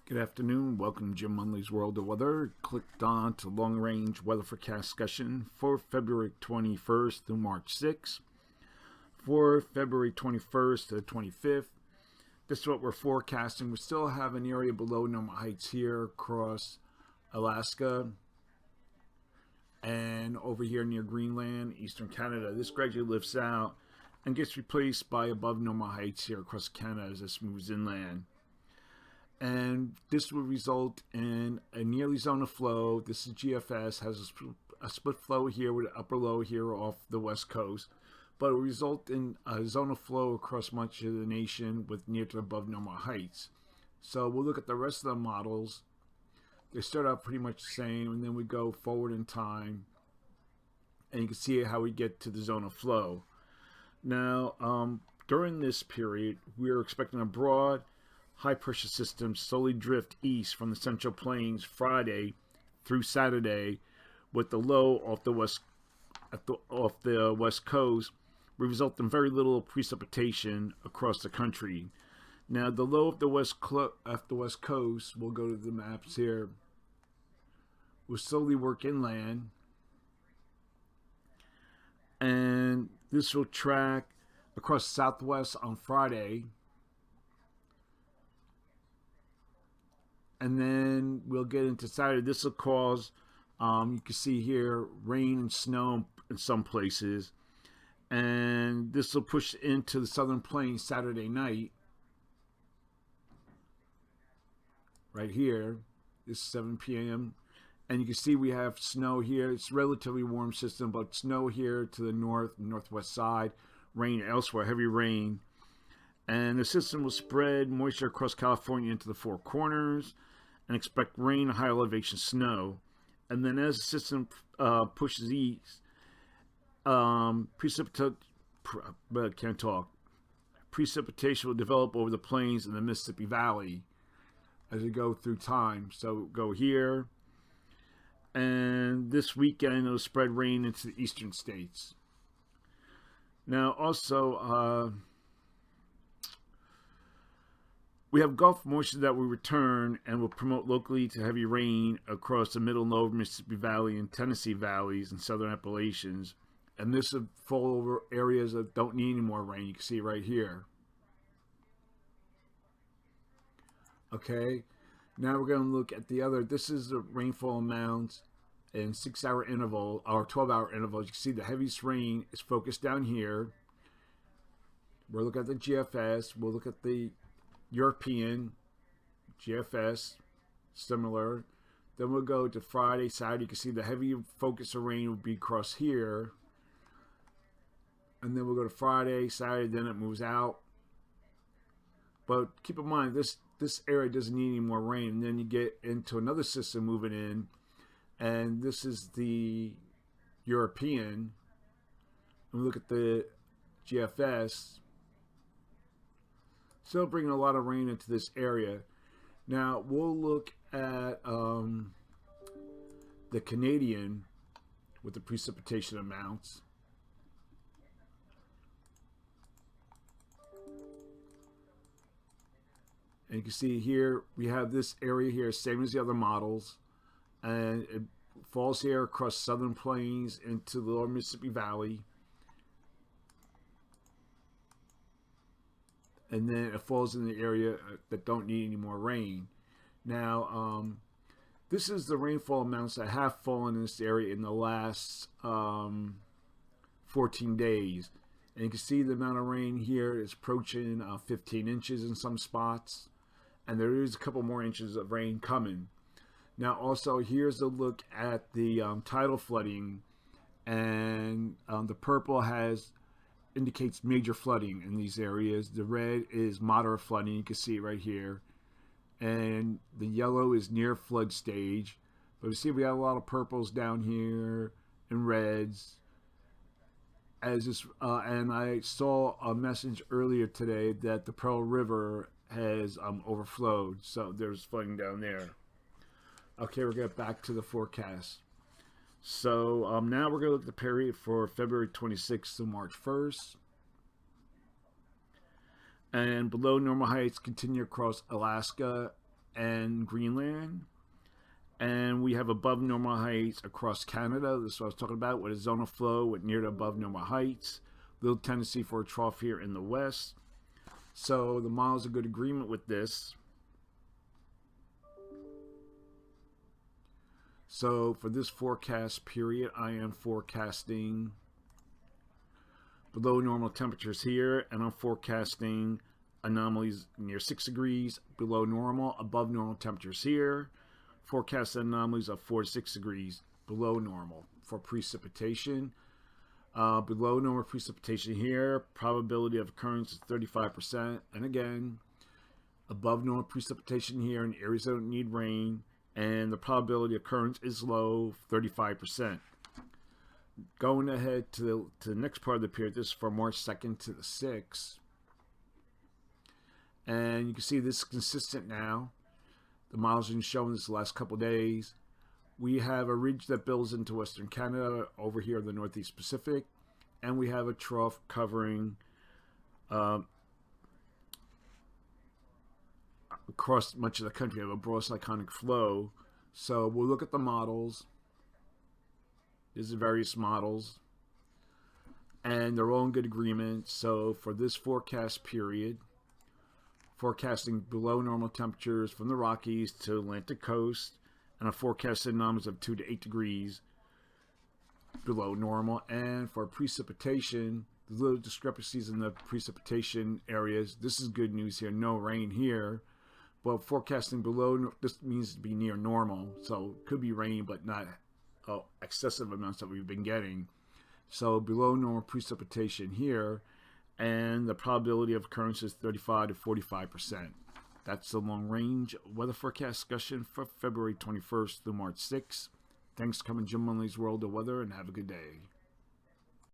Good afternoon. Welcome to Jim Munley's World of Weather. Clicked on to long range weather forecast discussion for February 21st through March 6th. For February 21st to the 25th, this is what we're forecasting. We still have an area below normal heights here across Alaska and over here near Greenland, eastern Canada. This gradually lifts out and gets replaced by above normal heights here across Canada as this moves inland. And this will result in a nearly zone of flow. This is GFS, has a split flow here with an upper low here off the west coast, but it will result in a zone of flow across much of the nation with near to above normal heights. So we'll look at the rest of the models. They start out pretty much the same, and then we go forward in time, and you can see how we get to the zone of flow. Now, during this period, we're expecting a broad high pressure system slowly drift east from the Central Plains Friday through Saturday, with the low off the west coast will result in very little precipitation across the country. Now the low of the west coast, we'll go to the maps here, will slowly work inland, and this will track across southwest on Friday. And then we'll get into Saturday. This will cause, you can see here, rain and snow in some places. And this will push into the southern plains Saturday night. Right here, this is 7 p.m. And you can see we have snow here. It's a relatively warm system, but snow here to the north and northwest side. Rain elsewhere, heavy rain. And the system will spread moisture across California into the Four Corners, and expect rain and high elevation snow. And then as the system pushes east, precipitation will develop over the plains in the Mississippi Valley as we go through time. So go here, and this weekend it'll spread rain into the eastern states. Now also, we have Gulf moisture that will return and will promote locally to heavy rain across the middle and lower Mississippi Valley and Tennessee valleys and southern Appalachians. And this will fall over areas that don't need any more rain. You can see right here. Okay, now we're going to look at the other. This is the rainfall amounts in 6-hour interval or 12-hour intervals. You can see the heaviest rain is focused down here. We'll look at the GFS. We'll look at the European GFS, similar. Then we'll go to Friday, Saturday. You can see the heavy focus of rain will be across here. And then we'll go to Friday, Saturday, then it moves out. But keep in mind, this area doesn't need any more rain. And then you get into another system moving in. And this is the European. And we look at the GFS. Still bringing a lot of rain into this area. Now we'll look at the Canadian with the precipitation amounts. And you can see here we have this area here, same as the other models, and it falls here across southern plains into the lower Mississippi Valley. And then it falls in the area that don't need any more rain. Now, this is the rainfall amounts that have fallen in this area in the last 14 days. And you can see the amount of rain here is approaching 15 inches in some spots. And there is a couple more inches of rain coming. Now, also, here's a look at the tidal flooding. And the purple indicates major flooding in these areas. The red is moderate flooding. You can see it right here. And the yellow is near flood stage. But we see we have a lot of purples down here and reds. And I saw a message earlier today that the Pearl River has overflowed. So there's flooding down there. Okay, we'll get back to the forecast. So now we're going to look at the period for February 26th to March 1st. And below normal heights continue across Alaska and Greenland. And we have above normal heights across Canada. This is what I was talking about, with a zone of flow with near to above normal heights. Little tendency for a trough here in the west. So the model's a good agreement with this. So for this forecast period, I am forecasting below normal temperatures here, and I'm forecasting anomalies near 6 degrees below normal, above normal temperatures here. Forecast anomalies of 4 to 6 degrees below normal for precipitation. Below normal precipitation here, probability of occurrence is 35%. And again, above normal precipitation here in areas that don't need rain, and the probability of occurrence is low, 35%. Going ahead to the next part of the period, this is from March 2nd to the 6th. And you can see this is consistent now. The model's been showing this the last couple of days. We have a ridge that builds into Western Canada over here in the Northeast Pacific, and we have a trough covering across much of the country. We have a broad cyclonic flow. So we'll look at the models. These are various models, and they're all in good agreement. So for this forecast period, forecasting below normal temperatures from the Rockies to Atlantic coast, and a forecasted anomalies of 2 to 8 degrees below normal. And for precipitation, the little discrepancies in the precipitation areas. This is good news here. No rain here. But forecasting below, this means to be near normal. So it could be rain, but not excessive amounts that we've been getting. So below normal precipitation here, and the probability of occurrence is 35 to 45%. That's the long range weather forecast discussion for February 21st through March 6th. Thanks for coming to Jim Munley's World of Weather, and have a good day.